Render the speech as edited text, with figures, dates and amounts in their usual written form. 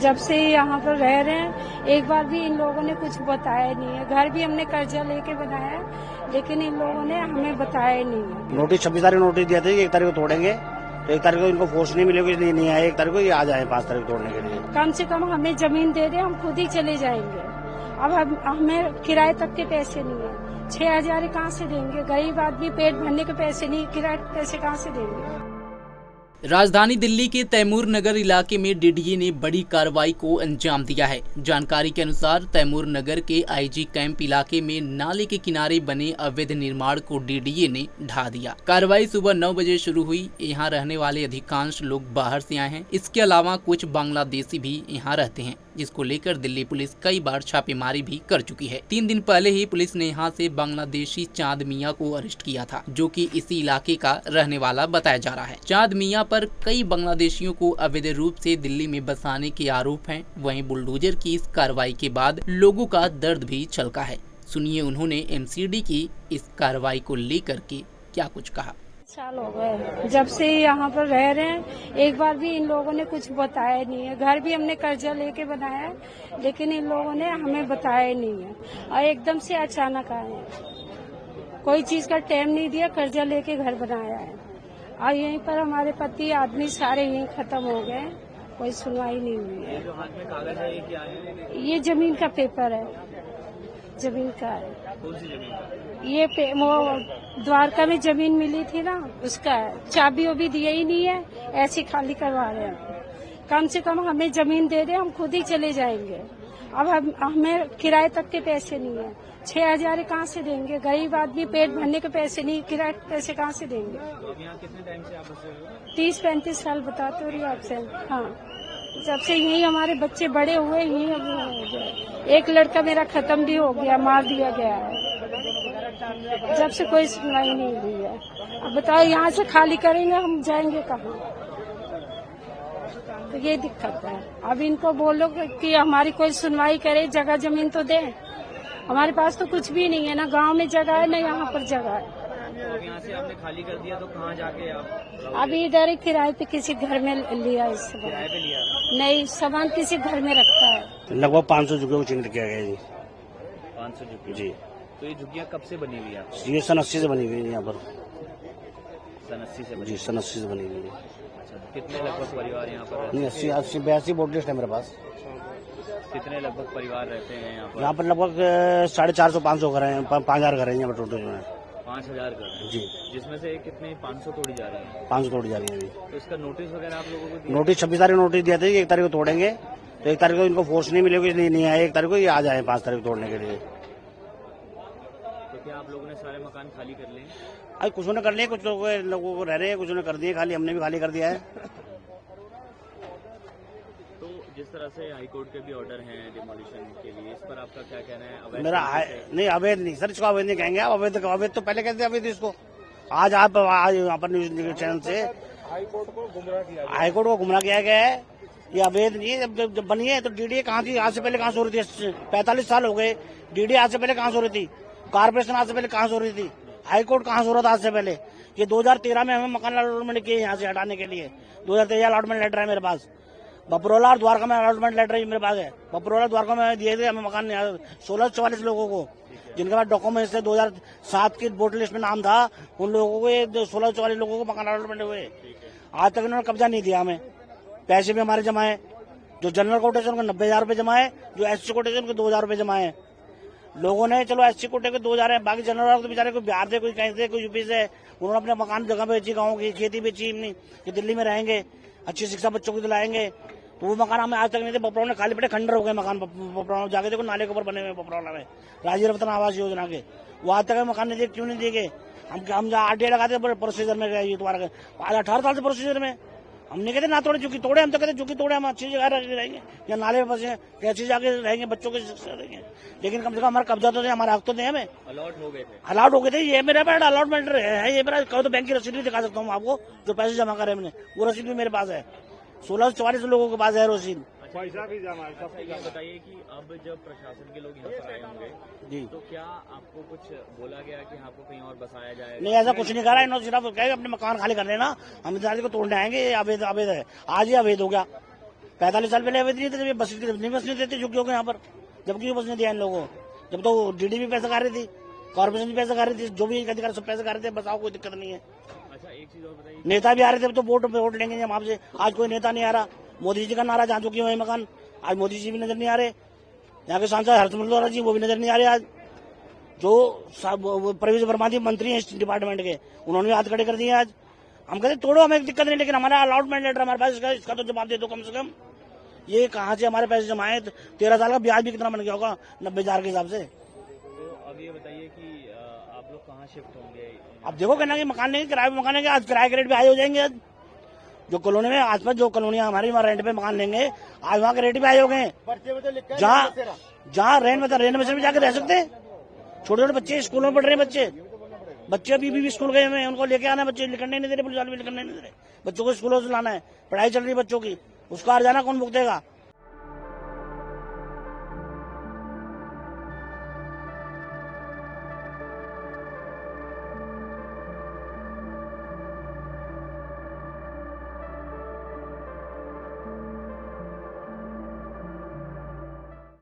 जब से यहाँ पर रह रहे हैं एक बार भी इन लोगों ने कुछ बताया नहीं है। घर भी हमने कर्जा लेके बनाया है, लेकिन इन लोगों ने हमें बताया नहीं है। नोटिस 26 तारीख नोटिस दिया था कि 1 तारीख को तोड़ेंगे, तो 1 तारीख को इनको फोर्स नहीं मिलेगी, इसलिए नहीं आए। 1 तारीख को ये आ जाए 5 तारीख तोड़ने के लिए। कम से कम हमें जमीन दे दे, हम खुद ही चले जाएंगे। अब हमें किराए तक के पैसे नहीं है। 6,000 कहाँ से देंगे? गरीब आदमी पेट भरने के पैसे नहीं, किराए के पैसे कहाँ से देंगे? राजधानी दिल्ली के तैमूर नगर इलाके में डीडीए ने बड़ी कार्रवाई को अंजाम दिया है। जानकारी के अनुसार तैमूर नगर के आईजी कैंप इलाके में नाले के किनारे बने अवैध निर्माण को डीडीए ने ढा दिया। कार्रवाई सुबह 9 बजे शुरू हुई। यहाँ रहने वाले अधिकांश लोग बाहर से आए हैं। इसके अलावा कुछ बांग्लादेशी भी यहाँ रहते हैं, जिसको लेकर दिल्ली पुलिस कई बार छापेमारी भी कर चुकी है। 3 दिन पहले ही पुलिस ने यहाँ से बांग्लादेशी चांद मियाँ को अरेस्ट किया था, जो कि इसी इलाके का रहने वाला बताया जा रहा है। चांद मियाँ पर कई बांग्लादेशियों को अवैध रूप से दिल्ली में बसाने के आरोप हैं। वहीं बुलडोजर की इस कार्रवाई के बाद लोगों का दर्द भी छलका है। सुनिए उन्होंने एमसीडी की इस कार्रवाई को लेकर के क्या कुछ कहा। साल हो गए जब से यहाँ पर रह रहे हैं, एक बार भी इन लोगों ने कुछ बताया नहीं है। घर भी हमने कर्जा लेके बनाया है, लेकिन इन लोगों ने हमें बताया नहीं है और एकदम से अचानक आए हैं। कोई चीज का टाइम नहीं दिया, कर्जा लेके घर बनाया है और यहीं पर हमारे पति आदमी सारे यहीं खत्म हो गए। कोई सुनवाई नहीं हुई है। जो हाथ में कागज है ये क्या है? ये जमीन का पेपर है, जमीन का है। कौन सी जमीन? ये वो द्वारका में जमीन मिली थी ना, उसका है। चाबी वो भी दिया ही नहीं है, ऐसे खाली करवा रहे हैं। कम से कम हमें जमीन दे दे, हम खुद ही चले जाएंगे। अब हमें किराए तक के पैसे नहीं है। 6,000 कहाँ से देंगे? गरीब आदमी पेट भरने के पैसे नहीं, किराए के पैसे कहाँ से देंगे? तो अब यहाँ कितने टाइम से आप बसे हो? 30-35 साल बताते हो रही आपसे। हाँ, जब से यही हमारे बच्चे बड़े हुए यही अब हो गए। एक लड़का मेरा खत्म भी हो गया, मार दिया गया है। जब से कोई सुनवाई नहीं हुई है। अब बताओ यहाँ से खाली करेंगे, हम जाएंगे कहाँ? तो ये दिक्कत है। अब इनको बोलो कि हमारी कोई सुनवाई करे, जगह जमीन तो दे। हमारे पास तो कुछ भी नहीं है, ना गांव में जगह है, ना यहाँ पर जगह है। तो अब यहाँ से आपने खाली कर दिया तो कहाँ जाके आप? अभी इधर ही किराए पे किसी घर में लिया। इस किराए पे लिया? नहीं, सामान किसी घर में रखा है। लगभग 500 झुग्गियों को चिन्हित किया गया जी। 500 झुग्गी? जी। तो ये झुग्गियाँ कब से बनी हुई है? ये सन 80 से बनी हुई है यहाँ पर। सन 80 से बनी? जी, सन 80 से बनी हुई है। अच्छा, कितने लगभग परिवार यहाँ पर रहते नहीं, 82 बोट लिस्ट है मेरे पास। कितने लगभग परिवार रहते हैं यहाँ पर? यहाँ पर लगभग 450-500 घर हैं, 5,000 घर हैं यहाँ पर टोटल में। 5,000 घर जी। जिसमें से कितने 500 तोड़ी जा रही है? 500 तोड़ी जा रही है अभी। तो इसका नोटिस वगैरह आप लोगों को दिया? नोटिस 26 तारीख नोटिस दिया था कि 1 तारीख को तोड़ेंगे, तो 1 तारीख को इनको फोर्स नहीं मिलेगी, इसलिए नहीं आए। 1 तारीख को ये आ जाए 5 तारीख तोड़ने के लिए। तो क्या आप लोगों ने सारे मकान खाली कर लिए? अरे कुछ ने कर लिए, कुछ लोगों को रह रहे हैं, कुछ ने कर दिए खाली, हमने भी खाली कर दिया है। तो जिस तरह से हाईकोर्ट के भी ऑर्डर हैं डिमोलिशन के लिए, इस पर आपका क्या कहना है? अवैध मेरा नहीं, अवैध नहीं सर, इसको अवैध नहीं कहेंगे आप। अवैध तो पहले कहते अवैध इसको। आज यहाँ पर न्यूज चैनल से हाईकोर्ट को गुमराह किया गया है। ये अवैध नहीं है। जब बनी है तो डीडीए कहाँ थी? आज से पहले कहाँ से हो रही थी? 45 साल हो गए। डीडीए आज से पहले कहाँ से हो रही थी? कारपोरेशन आज से पहले कहाँ से हो रही थी? हाईकोर्ट कहाँ से हो रहा था आज से पहले? ये 2013 में हमें मकान अलॉटमेंट किए यहाँ से हटाने के लिए। 2013 अलॉटमेंट लेटर है मेरे पास। बपरोला और द्वारका में अलॉटमेंट लेटर मेरे पास है। बपरोला द्वारका में दिए थे हमें मकान 1644 लोगों को, जिनके पास डॉक्यूमेंट्स थे। 2007 की वोटर लिस्ट में नाम था, उन लोगों को 1644 लोगों को मकान अलॉटमेंट हुए। आज तक इन्होंने कब्जा नहीं दिया हमें। पैसे भी हमारे जमा है। जो जनरल कोटे से उनको 90,000 रुपये जमा है, जो एससी कोटे से उनको 2,000 रुपये जमा है। लोगों ने चलो एससी कोटे के 2,000 है, बाकी जनरल वालों को बेचारे कोई बिहार से, कोई कहीं से, कोई यूपी से, उन्होंने अपने मकान जगह बेची, गाँव की खेती बेची नहीं कि दिल्ली में रहेंगे, अच्छी शिक्षा बच्चों को दिलाएंगे। तो वो मकान हमें आज तक नहीं थे। बपरौला में खाली पड़े, खंडर हो गए मकान। बपरौला जाके देखो, नाले के ऊपर बने हुए बपरौला में, राजीव रतन आवास योजना के। वो आज तक मकान नहीं दिए, क्यों नहीं दिए गए? हम आरटीआई लगाते प्रोसीजर में गए, तुम्हारा 18 साल से प्रोसीजर में। हम नहीं कहते ना तोड़े झुकी तोड़े, हम तो कहते झुकी तोड़े, हम अच्छी जगह रहेंगे या नाले में फंसे या अच्छी जगह रहेंगे, बच्चों की शिक्षा देंगे। लेकिन कम से कम हमारा कब्जा तो दे, हमारा हक तो दे हमें। अलॉट हो गए थे? अलॉट हो गए थे। ये मेरे पास अलॉटमेंट है। ये मेरा कहो तो बैंक की रसीद भी दिखा सकता हूँ आपको, जो पैसे जमा करे मैंने, वो रसीद भी मेरे पास है। 1644 लोगों के पास है रसीद। पैसा भी जमा है। ये बताइए कि अब जब प्रशासन के लोग यहाँ पर आए होंगे जी, तो क्या आपको कुछ बोला गया कि आपको कहीं और बसाया जाए? नहीं, ऐसा कुछ नहीं करा इन्होंने। सिर्फ कहे अपने मकान खाली कर लेना, हम इंतजार को तोड़ने आएंगे। ये अवैध है। आज ही अवैध हो गया। 45 साल पहले अवैध नहीं थे, जब ये बस नहीं बसने देते झुग्गियों को यहाँ पर, जब क्यों बसने दिया इन लोगों को? जब तो डीडी भी पैसा खा रही थी, कॉर्पोरेशन भी पैसा खा रही थी, जो भी अधिकारी सब पैसा खा रहे थे, बताओ कोई दिक्कत नहीं है। अच्छा, एक चीज और बताइए। नेता भी आ रहे थे, तो वोट लेंगे हम आपसे, आज कोई नेता नहीं आ रहा। मोदी जी का नारा जहाँ चुकी हुए मकान, आज मोदी जी भी नजर नहीं आ रहे। यहाँ के सांसद हर्षवर्धन जी वो भी नजर नहीं आ रहे। आज जो प्रवेश वर्मा जी मंत्री हैं इस डिपार्टमेंट के, उन्होंने भी हाथ खड़े कर दिए। आज हम कहते तोड़ो, हमें दिक्कत नहीं, लेकिन हमारा अलॉटमेंट लेटर हमारे पास, इसका तो जवाब दे दो कम से कम। ये कहाँ से हमारे पैसे जमा है? 13 साल का ब्याज भी कितना बन गया होगा 90,000 के हिसाब से। तो अब ये बताइए कि आप लोग कहाँ शिफ्ट होंगे? अब देखो कहना कि मकान लेंगे, किराए पे मकान लेंगे। आज किराए के रेट भी हाई हो जाएंगे। आज जो कॉलोनी में आसपास जो कॉलोनियां हमारी वहाँ रेंट पे मकान लेंगे, आज वहाँ के रेट भी हाई हो गए। जहाँ रेंट में जाके रह सकते हैं। छोटे छोटे बच्चे स्कूलों में पढ़ रहे हैं, बच्चे अभी भी स्कूल गए हुए, उनको लेके आना, बच्चे निकलने नहीं दे रहे, पुलिस वाले भी निकलने नहीं दे रहे। बच्चों को स्कूलों से लाना है, पढ़ाई चल रही है बच्चों की, उसका हर्जाना कौन भुगतेगा?